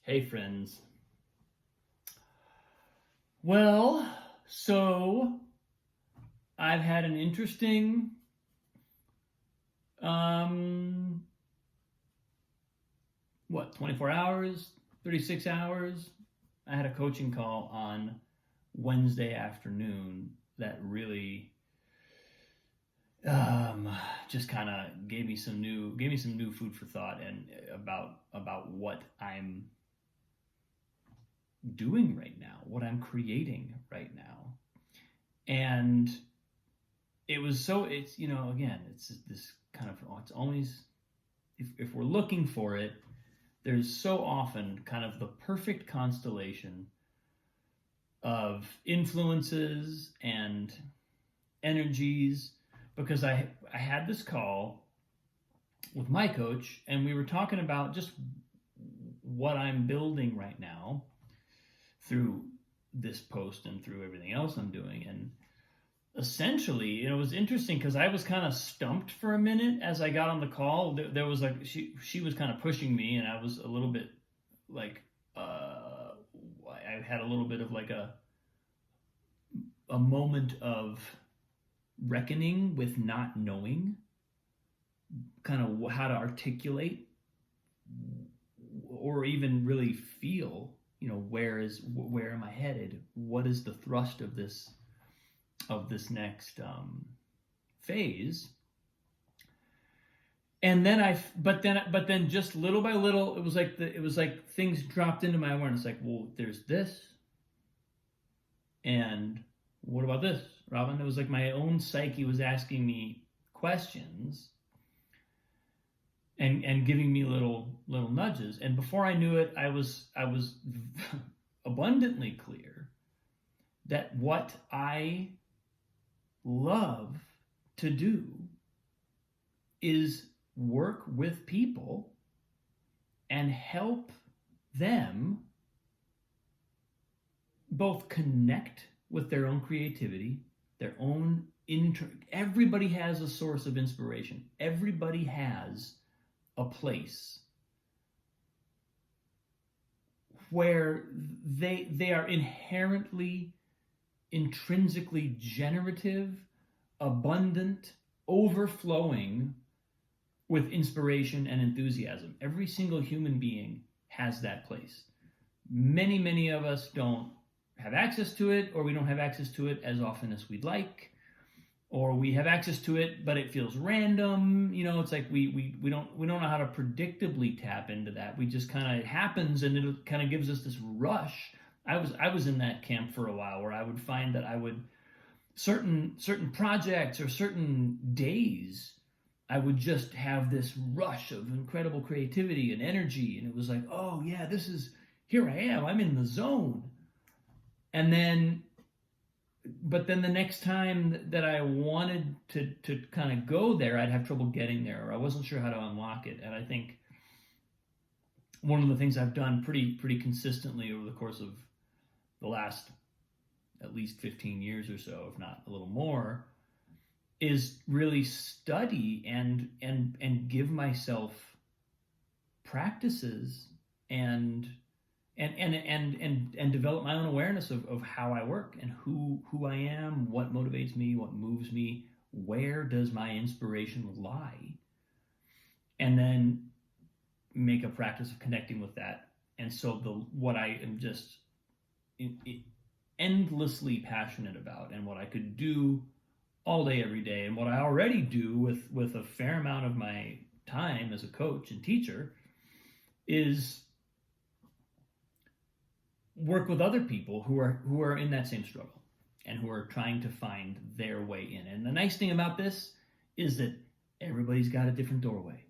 Hey, friends. Well, so I've had an interesting, um, 24 hours, 36 hours. I had a coaching call on Wednesday afternoon that really, um, just kind of gave me some new food for thought and about what I'm doing right now, what I'm creating right now. And again, it's this kind of, it's always, if we're looking for it, there's so often kind of the perfect constellation of influences and energies, because I had this call with my coach and we were talking about just what I'm building right now through this post and through everything else I'm doing. And essentially, it was interesting because I was kind of stumped for a minute as I got on the call. There was like she was kind of pushing me, and I was a little bit like I had a little bit of like a moment of reckoning with not knowing kind of how to articulate or even really feel, where am I headed? What is the thrust of this next phase? And then but then just little by little, it was like things dropped into my awareness. Like, well, there's this, and what about this, Robin? It was like my own psyche was asking me questions and giving me little nudges. And before I knew it, I was abundantly clear that what I love to do is work with people and help them both connect with their own creativity, their own everybody has a source of inspiration. Everybody has a place where they are intrinsically generative, abundant, overflowing with inspiration and enthusiasm. Every single human being has that place. Many of us don't have access to it, or we don't have access to it as often as we'd like, or we have access to it but it feels random. It's like we don't know how to predictably tap into that. We just kind of, it happens, and it kind of gives us this rush. I was in that camp for a while, where I would find that I would certain projects or certain days, I would just have this rush of incredible creativity and energy, and it was like, oh yeah, here I am, I'm in the zone. And then but then the next time that I wanted to kind of go there, I'd have trouble getting there, or I wasn't sure how to unlock it. And I think one of the things I've done pretty consistently over the course of the last at least 15 years or so, if not a little more, is really study and give myself practices and develop my own awareness of how I work and who I am, what motivates me, what moves me, where does my inspiration lie, and then make a practice of connecting with that. And so what I am just endlessly passionate about, and what I could do all day every day, and what I already do with a fair amount of my time as a coach and teacher, is work with other people who are in that same struggle and who are trying to find their way in. And the nice thing about this is that everybody's got a different doorway.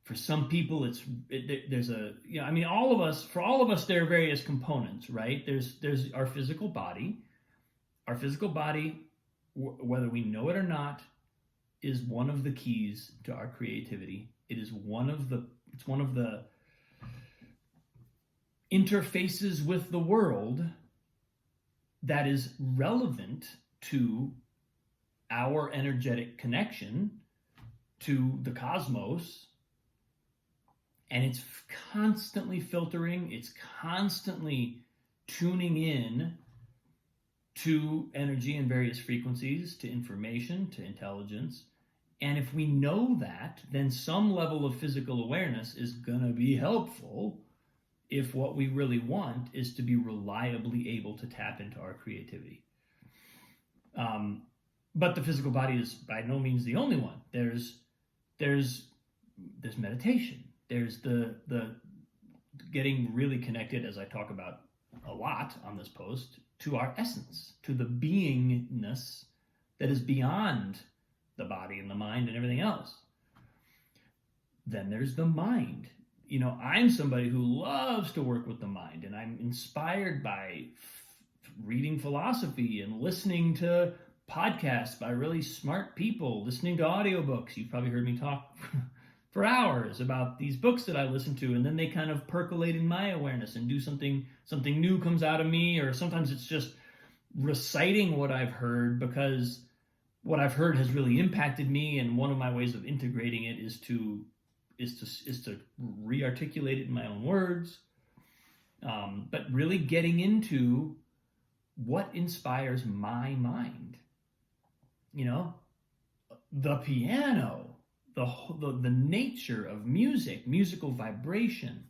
For some people, there's all of us there are various components, right? There's our physical body. Our physical body, whether we know it or not, is one of the keys to our creativity. It's one of the interfaces with the world that is relevant to our energetic connection to the cosmos and it's constantly filtering, it's constantly tuning in to energy and various frequencies, to information, to intelligence. And if we know that, then some level of physical awareness is going to be helpful if what we really want is to be reliably able to tap into our creativity. But the physical body is by no means the only one. There's meditation. There's the getting really connected, as I talk about a lot on this post, to our essence, to the beingness that is beyond the body and the mind and everything else. Then there's the mind. You know, I'm somebody who loves to work with the mind, and I'm inspired by reading philosophy and listening to podcasts by really smart people, listening to audiobooks. You've probably heard me talk for hours about these books that I listen to, and then they kind of percolate in my awareness and do something new comes out of me, or sometimes it's just reciting what I've heard because what I've heard has really impacted me, and one of my ways of integrating it is to re-articulate it in my own words. But really getting into what inspires my mind. You know, the piano, the nature of music, musical vibration,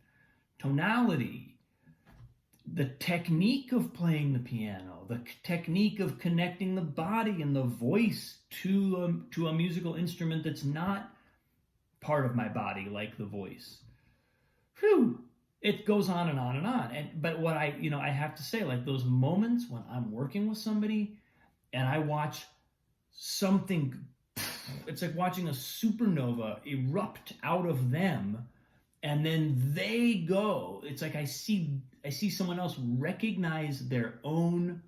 tonality, the technique of playing the piano, the technique of connecting the body and the voice to a musical instrument that's not part of my body, like the voice. Whew, it goes on and on and on. But what I have to say, like those moments when I'm working with somebody and I watch something, it's like watching a supernova erupt out of them, and then they go. It's like I see someone else recognize their own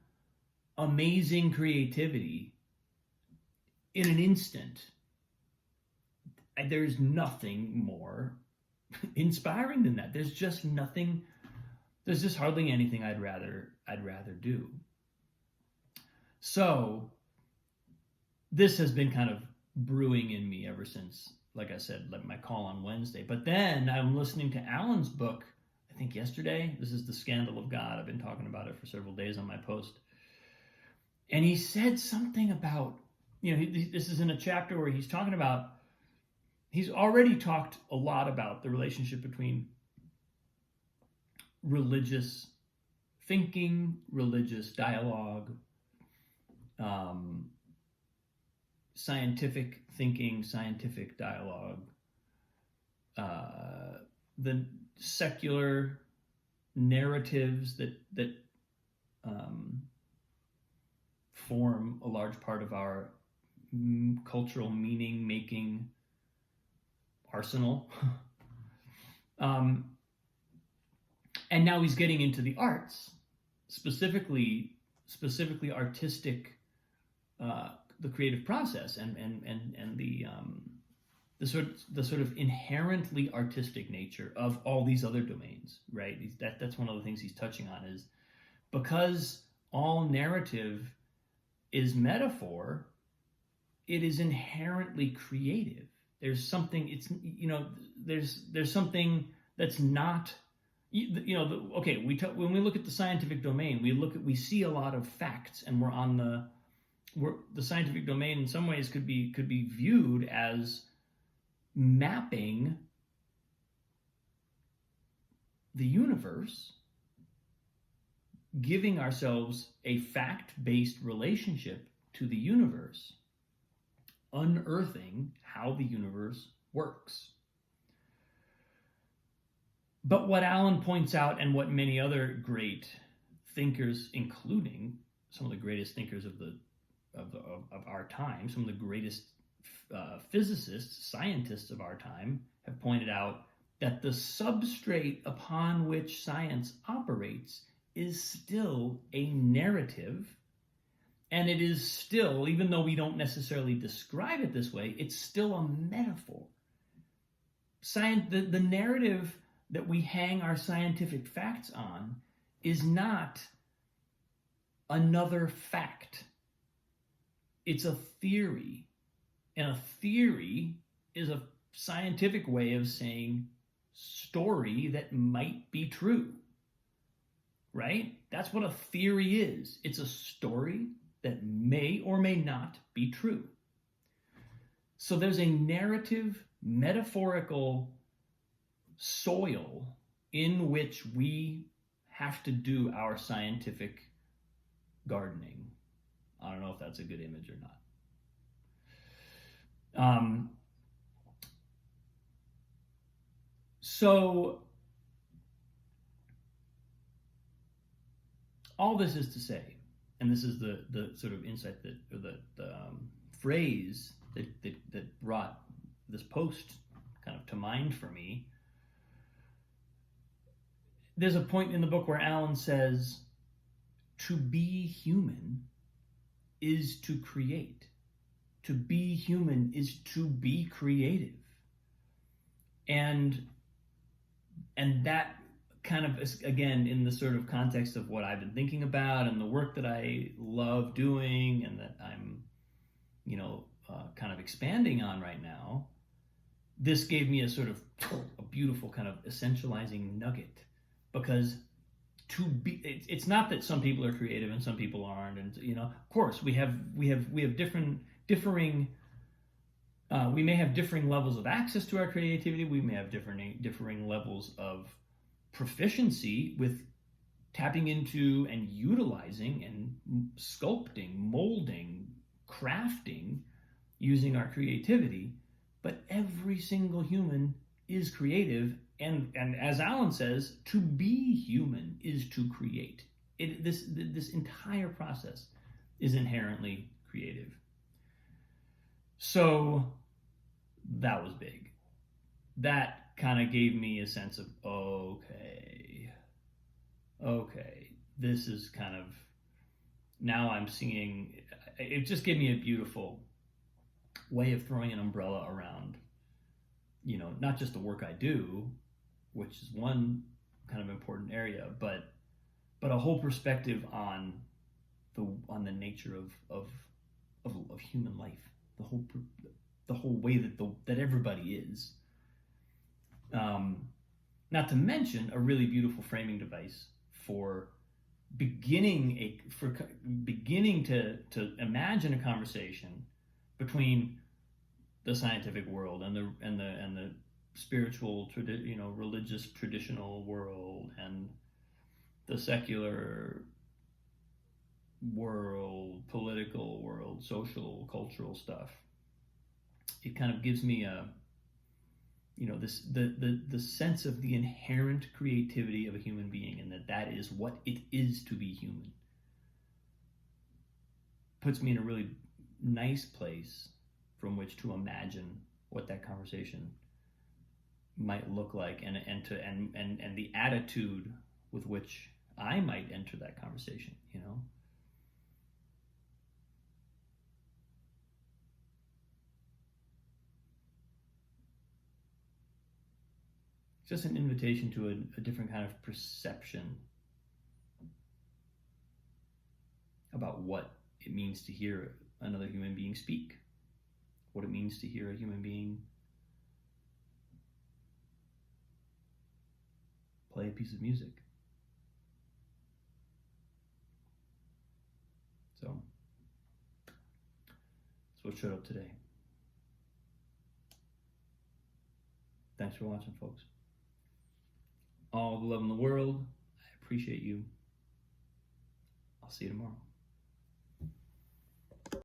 amazing creativity in an instant. There's nothing more inspiring than that. There's just hardly anything I'd rather do. So this has been kind of brewing in me ever since, like I said, like my call on Wednesday. But then I'm listening to Alan's book, I think yesterday. This is The Scandal of God. I've been talking about it for several days on my post. And he said something about, this is in a chapter where he's talking about, he's already talked a lot about the relationship between religious thinking, religious dialogue, scientific thinking, scientific dialogue, the secular narratives that form a large part of our cultural meaning-making arsenal. And now he's getting into the arts, specifically artistic, the creative process and the sort of inherently artistic nature of all these other domains, right? That's one of the things he's touching on, is because all narrative is metaphor, it is inherently creative. There's something, there's something that's not, when we look at the scientific domain, we see a lot of facts, and the scientific domain in some ways could be viewed as mapping the universe, giving ourselves a fact-based relationship to the universe, unearthing how the universe works. But what Alan points out, and what many other great thinkers, including some of the greatest thinkers of our time, some of the greatest physicists, scientists of our time, have pointed out, that the substrate upon which science operates is still a narrative, and it is still, even though we don't necessarily describe it this way, it's still a metaphor. The narrative that we hang our scientific facts on is not another fact. It's a theory. And a theory is a scientific way of saying story that might be true, right? That's what a theory is. It's a story that may or may not be true. So there's a narrative, metaphorical soil in which we have to do our scientific gardening. I don't know if that's a good image or not. So all this is to say, and this is the sort of insight that, or the phrase that brought this post kind of to mind for me. There's a point in the book where Alan says, to be human is to create. To be human is to be creative. And that kind of, again, in the sort of context of what I've been thinking about and the work that I love doing and that I'm, kind of expanding on right now, this gave me a sort of a beautiful kind of essentializing nugget. Because it's not that some people are creative and some people aren't, and of course we have differing. We may have differing levels of access to our creativity. We may have differing levels of proficiency with tapping into and utilizing and sculpting, molding, crafting, using our creativity. But every single human is creative, and as Alan says, to be human is to create. This entire process is inherently creative. So that was big. That kind of gave me a sense of, okay, this is kind of, now I'm seeing, it just gave me a beautiful way of throwing an umbrella around, not just the work I do, which is one kind of important area, but a whole perspective on the nature of human life, the whole way that everybody is. Not to mention a really beautiful framing device for beginning to imagine a conversation between the scientific world and the spiritual, religious traditional world and the secular world, political world, social, cultural stuff. It kind of gives me the sense of the inherent creativity of a human being, and that is what it is to be human. Puts me in a really nice place from which to imagine what that conversation might look like, and the attitude with which I might enter that conversation, Just an invitation to a different kind of perception about what it means to hear another human being speak, what it means to hear a human being play a piece of music. So that's what showed up today. Thanks for watching, folks. All the love in the world. I appreciate you. I'll see you tomorrow.